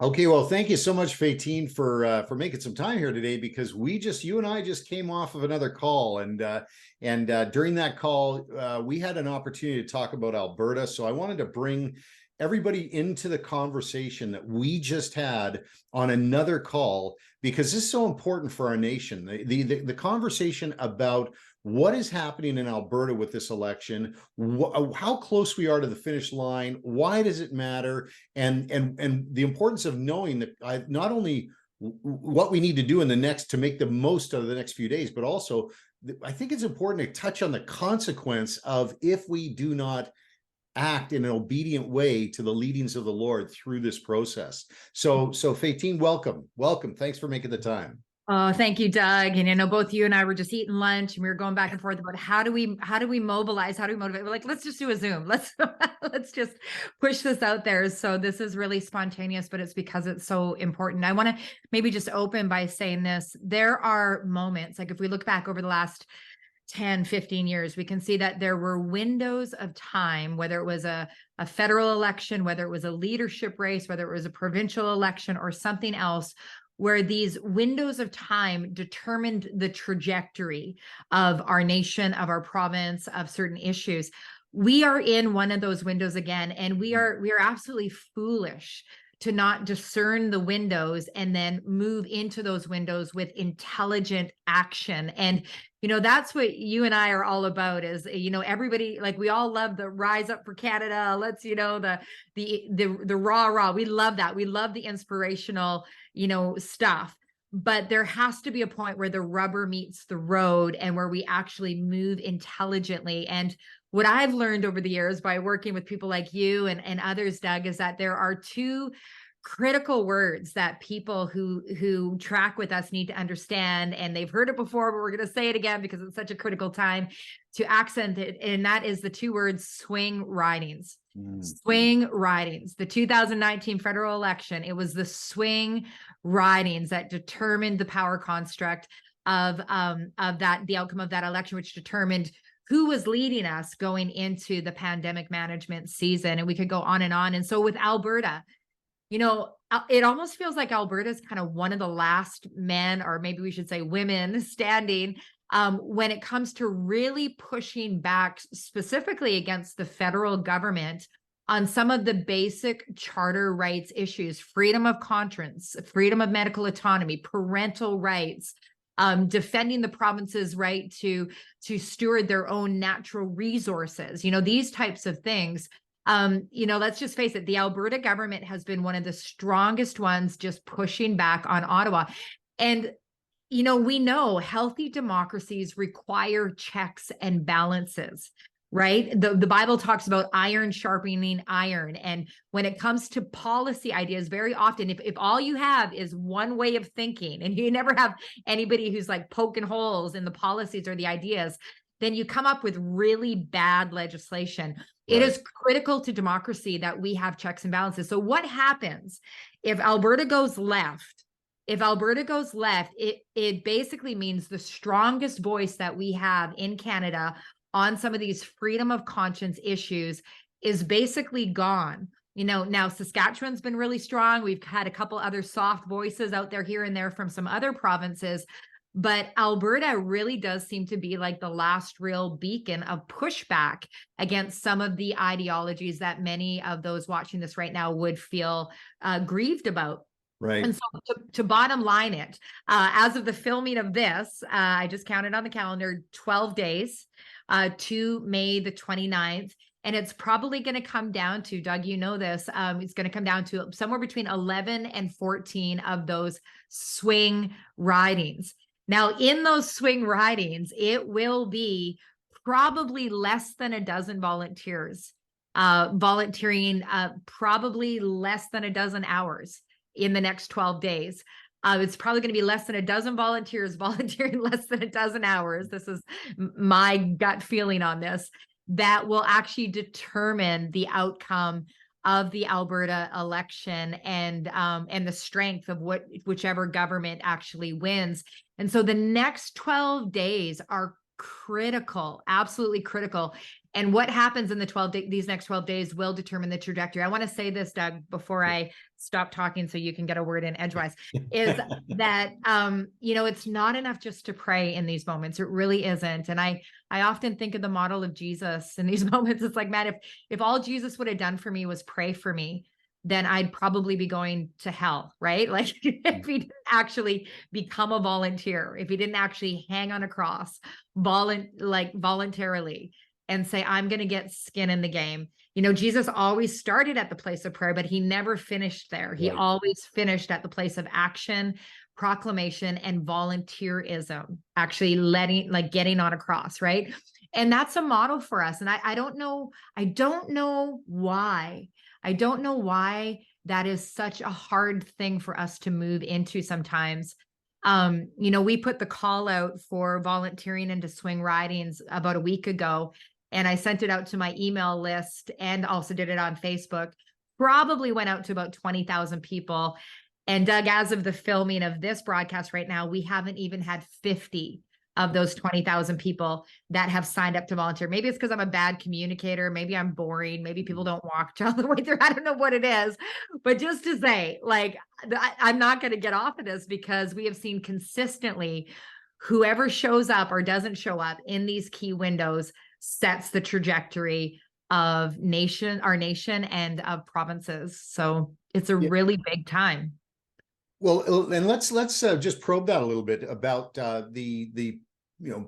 Okay, well, thank you so much, Faytene, for making some time here today because you and I just came off of another call, and during that call, we had an opportunity to talk about Alberta. So I wanted to bring everybody into the conversation that we just had on another call because this is so important for our nation. The conversation about what is happening in Alberta with this election, how close we are to the finish line, why does it matter, and the importance of knowing that not only what we need to do in the next to make the most of the next few days, but also I think it's important to touch on the consequence of if we do not act in an obedient way to the leadings of the Lord through this process. So Faytene, welcome. Thanks for making the time. Oh, thank you, Doug. And both you and I were just eating lunch and we were going back and forth about how do we mobilize, how do we motivate? We're like, let's just do a Zoom. Let's just push this out there. So this is really spontaneous, but it's because it's so important. I want to maybe just open by saying this. There are moments, like if we look back over the last 10, 15 years, we can see that there were windows of time, whether it was a federal election, whether it was a leadership race, whether it was a provincial election or something else, where these windows of time determined the trajectory of our nation, of our province, of certain issues. We are in one of those windows again, and we are absolutely foolish to not discern the windows and then move into those windows with intelligent action. And that's what you and I are all about is, everybody, like we all love the Rise Up for Canada. Let's, the rah. We love that. We love the inspirational, stuff. But there has to be a point where the rubber meets the road and where we actually move intelligently. And what I've learned over the years by working with people like you and others, Doug, is that there are two critical words that people who track with us need to understand, and they've heard it before, but we're going to say it again because it's such a critical time to accent it, and that is the two words swing ridings. Swing ridings. The 2019 federal election, it was the swing ridings that determined the power construct of that, the outcome of that election, which determined who was leading us going into the pandemic management season. And we could go on. And so with Alberta, it almost feels like Alberta is kind of one of the last men, or maybe we should say women, standing when it comes to really pushing back specifically against the federal government on some of the basic charter rights issues: freedom of conscience, freedom of medical autonomy, parental rights, defending the province's right to steward their own natural resources, these types of things. Let's just face it, the Alberta government has been one of the strongest ones just pushing back on Ottawa. And, we know healthy democracies require checks and balances, right? The Bible talks about iron sharpening iron. And when it comes to policy ideas, very often, if all you have is one way of thinking and you never have anybody who's like poking holes in the policies or the ideas, then you come up with really bad legislation. Right. It is critical to democracy that we have checks and balances. So what happens if Alberta goes left? If Alberta goes left, it basically means the strongest voice that we have in Canada on some of these freedom of conscience issues is basically gone. Now Saskatchewan's been really strong. We've had a couple other soft voices out there here and there from some other provinces. But Alberta really does seem to be like the last real beacon of pushback against some of the ideologies that many of those watching this right now would feel grieved about. Right. And so to bottom line it, as of the filming of this, I just counted on the calendar 12 days to May the 29th. And it's probably going to come down to, Doug, this, it's going to come down to somewhere between 11 and 14 of those swing ridings. Now, in those swing ridings, it will be probably less than a dozen volunteers volunteering, probably less than a dozen hours in the next 12 days. It's probably going to be less than a dozen volunteers volunteering less than a dozen hours. This is my gut feeling on this, that will actually determine the outcome of the Alberta election and the strength of whichever government actually wins. And so the next 12 days are critical, absolutely critical. And what happens in these next 12 days will determine the trajectory. I want to say this, Doug, before I stop talking so you can get a word in edgewise, is that, it's not enough just to pray in these moments. It really isn't. And I often think of the model of Jesus in these moments. It's like, man, if all Jesus would have done for me was pray for me, then I'd probably be going to hell, right? Like if he didn't actually become a volunteer, if he didn't actually hang on a cross voluntarily and say, I'm going to get skin in the game. Jesus always started at the place of prayer, but he never finished there. He always finished at the place of action, proclamation, and volunteerism, actually getting on a cross, right? And that's a model for us. And I don't know why. I don't know why that is such a hard thing for us to move into sometimes. We put the call out for volunteering into swing ridings about a week ago, and I sent it out to my email list and also did it on Facebook. Probably went out to about 20,000 people. And Doug, as of the filming of this broadcast right now, we haven't even had 50 of those 20,000 people that have signed up to volunteer. Maybe it's because I'm a bad communicator. Maybe I'm boring. Maybe people don't walk all the way through. I don't know what it is. But just to say, I'm not going to get off of this, because we have seen consistently whoever shows up or doesn't show up in these key windows sets the trajectory of our nation and of provinces. So it's a really big time. Well, and let's just probe that a little bit about the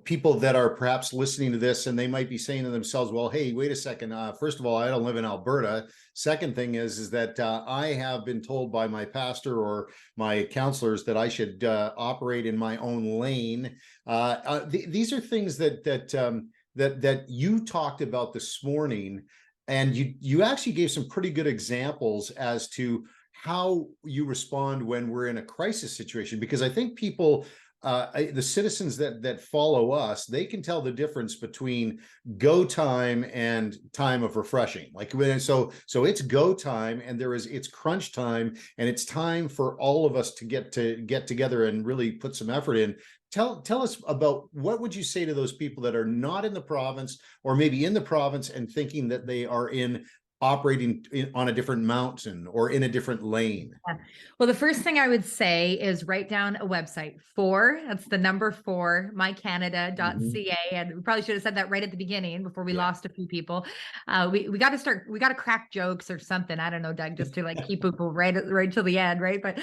people that are perhaps listening to this, and they might be saying to themselves, well, hey, wait a second. First of all, I don't live in Alberta. Second thing is that I have been told by my pastor or my counselors that I should operate in my own lane. These are things that you talked about this morning, and you actually gave some pretty good examples as to how you respond when we're in a crisis situation, because I think people, the citizens that follow us, they can tell the difference between go time and time of refreshing. So it's go time, and it's crunch time, and it's time for all of us to get together and really put some effort in. Tell us about, what would you say to those people that are not in the province, or maybe in the province and thinking that they are operating on a different mountain or in a different lane? Yeah. Well, the first thing I would say is write down a website. That's the number 4, NLBCanada.ca. And we probably should have said that right at the beginning before we lost a few people. We got to crack jokes or something. I don't know, Doug, just to keep people right till the end, right? But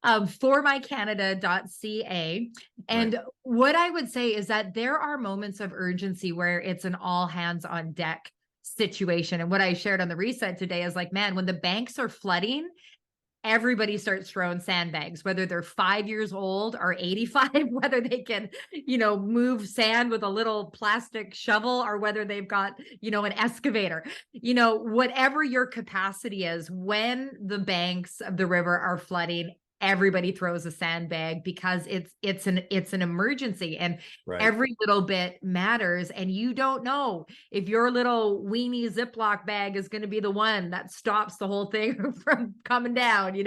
formycanada.ca. And what I would say is that there are moments of urgency where it's an all hands on deck situation. And what I shared on the reset today is man, when the banks are flooding, everybody starts throwing sandbags, whether they're 5 years old or 85, whether they can, move sand with a little plastic shovel, or whether they've got, an excavator, whatever your capacity is. When the banks of the river are flooding, everybody throws a sandbag, because it's an emergency, and every little bit matters. And you don't know if your little weenie Ziploc bag is going to be the one that stops the whole thing from coming down,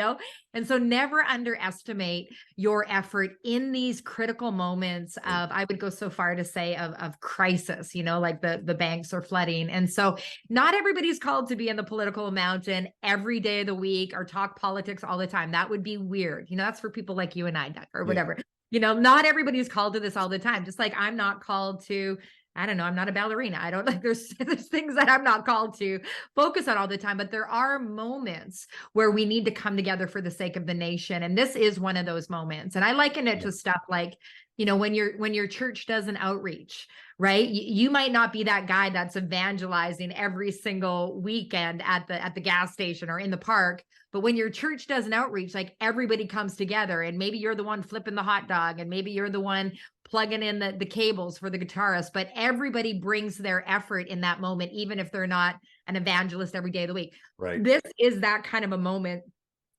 And so never underestimate your effort in these critical moments of, I would go so far to say, of crisis, the banks are flooding. And so not everybody's called to be in the political mountain every day of the week or talk politics all the time. That would be weird. That's for people like you and I, Doug, or whatever. Not everybody's called to this all the time. Just like I'm not called to, I don't know, I'm not a ballerina. I don't like, there's things that I'm not called to focus on all the time, but there are moments where we need to come together for the sake of the nation. And this is one of those moments. And I liken it to stuff like, when your church does an outreach, right? You might not be that guy that's evangelizing every single weekend at the gas station or in the park. But when your church does an outreach, everybody comes together, and maybe you're the one flipping the hot dog, and maybe you're the one plugging in the cables for the guitarist, but everybody brings their effort in that moment, even if they're not an evangelist every day of the week. Right. This is that kind of a moment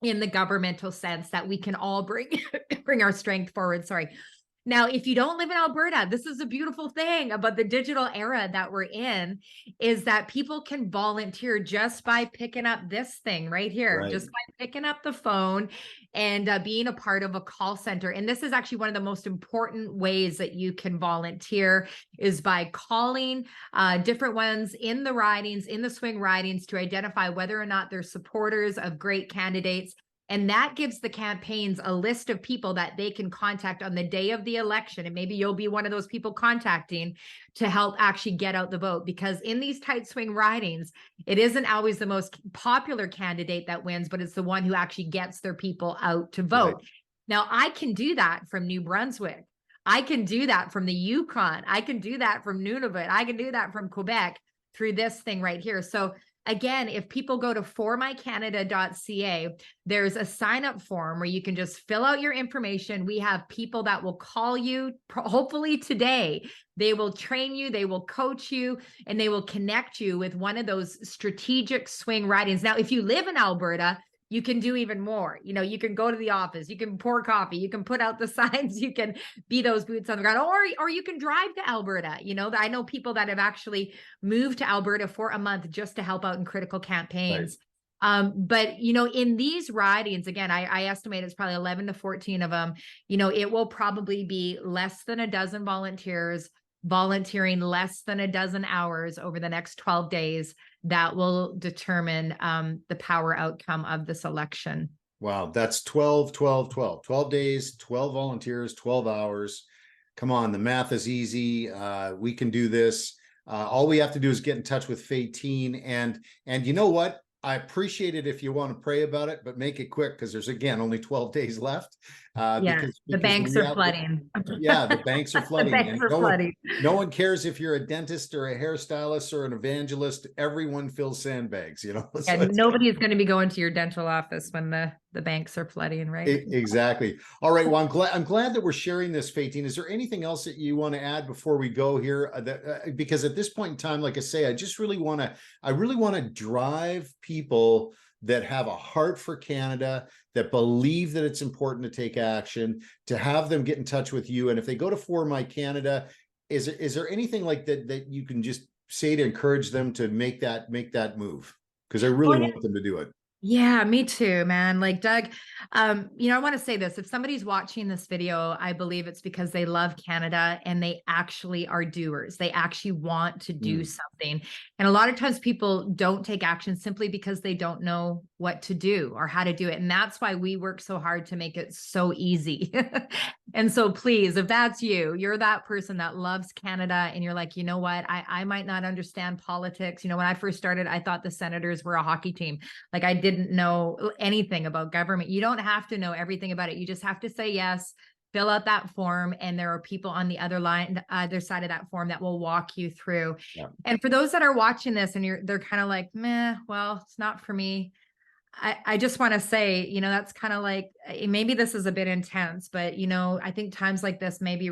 in the governmental sense that we can all bring our strength forward. Sorry. Now, if you don't live in Alberta, this is a beautiful thing about the digital era that we're in, is that people can volunteer just by picking up this thing right here, Right. just by picking up the phone and being a part of a call center. And this is actually one of the most important ways that you can volunteer, is by calling different ones in the ridings, in the swing ridings, to identify whether or not they're supporters of great candidates. And that gives the campaigns a list of people that they can contact on the day of the election. And maybe you'll be one of those people contacting to help actually get out the vote. Because in these tight swing ridings, it isn't always the most popular candidate that wins, but it's the one who actually gets their people out to vote. Right. Now, I can do that from New Brunswick. I can do that from the Yukon. I can do that from Nunavut. I can do that from Quebec through this thing right here. So again, if people go to ForMyCanada.ca, there's a sign-up form where you can just fill out your information. We have people that will call you, hopefully today. They will train you, they will coach you, and they will connect you with one of those strategic swing ridings. Now, if you live in Alberta, you can do even more. You know, you can go to the office, you can pour coffee, you can put out the signs, you can be those boots on the ground, or you can drive to Alberta. You know, I know people that have actually moved to Alberta for a month just to help out in critical campaigns. Right. But, you know, in these ridings, again, I estimate it's probably 11 to 14 of them. You know, it will probably be less than a dozen volunteers volunteering less than a dozen hours over the next 12 days that will determine the power outcome of this election. Wow, that's 12, 12, 12. 12 days, 12 volunteers, 12 hours. Come on, the math is easy. We can do this. All we have to do is get in touch with Faytene. And you know what? I appreciate it if you want to pray about it, but make it quick, because there's, again, only 12 days left. Because the banks are flooding. Yeah, the banks are flooding. The banks are flooding. No one cares if you're a dentist or a hairstylist or an evangelist. Everyone fills sandbags, you know. So and nobody is going to be going to your dental office when the banks are flooding, right? Exactly. All right. Well, I'm glad that we're sharing this, Faytene. Is there anything else that you want to add before we go here? Because at this point in time, like I say, I really want to drive people that have a heart for Canada, that believe that it's important to take action, to have them get in touch with you. And if they go to For My Canada, is there anything like that you can just say to encourage them to make that move? Because I really want them to do it. Yeah, me too, man. Like, Doug, you know, I want to say this. If somebody's watching this video, I believe it's because they love Canada and they actually are doers. They actually want to do something. And a lot of times people don't take action simply because they don't know what to do or how to do it. And that's why we work so hard to make it so easy. And so please, if that's you, you're that person that loves Canada and you're like, you know what, I might not understand politics. You know, when I first started, I thought the Senators were a hockey team. Like, I didn't know anything about government. You don't have to know everything about it. You just have to say yes, fill out that form, and there are people on the other side of that form that will walk you through. Yeah. And for those that are watching this and they're kind of like, meh, well, it's not for me. I just want to say, you know, that's kind of like, maybe this is a bit intense, but, you know, I think times like this maybe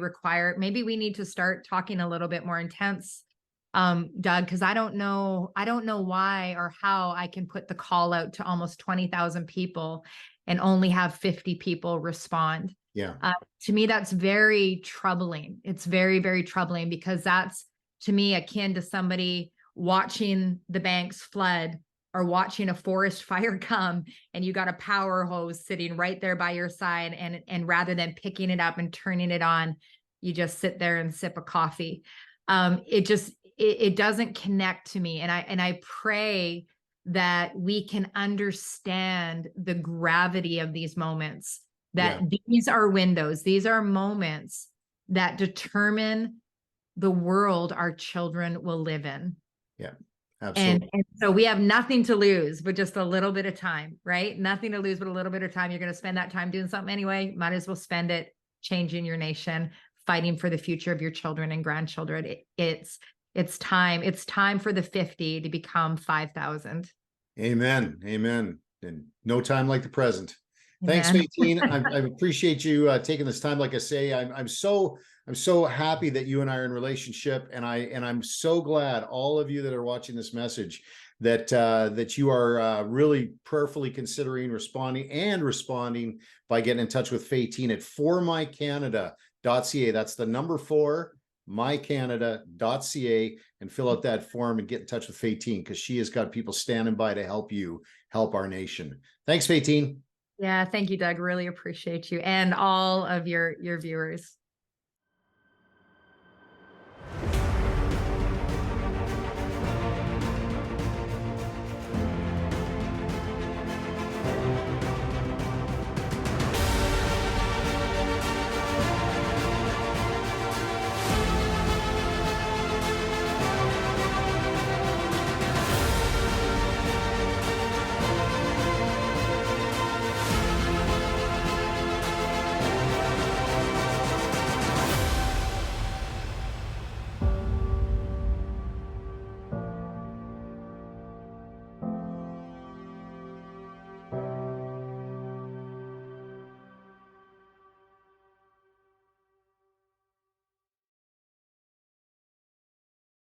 maybe we need to start talking a little bit more intense, Doug, because I don't know why or how I can put the call out to almost 20,000 people and only have 50 people respond. Yeah. To me, that's very troubling. It's very, very troubling, because that's, to me, akin to somebody watching the banks flood or watching a forest fire come, and you got a power hose sitting right there by your side. And rather than picking it up and turning it on, you just sit there and sip a coffee. It doesn't connect to me. And I pray that we can understand the gravity of these moments, that these are windows, these are moments that determine the world our children will live in. Yeah. Absolutely. And so we have nothing to lose but just a little bit of time, right? Nothing to lose but a little bit of time. You're going to spend that time doing something anyway. Might as well spend it changing your nation, fighting for the future of your children and grandchildren. It's time. It's time for the 50 to become 5,000. Amen. Amen. And no time like the present. Thanks, Faytene. I appreciate you taking this time. Like I say, I'm so happy that you and I are in relationship, and I'm so glad, all of you that are watching this message, that you are really prayerfully considering responding by getting in touch with Faytene at mycanada.ca. That's the number 4, mycanada.ca, and fill out that form and get in touch with Faytene, because she has got people standing by to help you help our nation. Thanks, Faytene. Yeah, thank you, Doug. Really appreciate you and all of your viewers.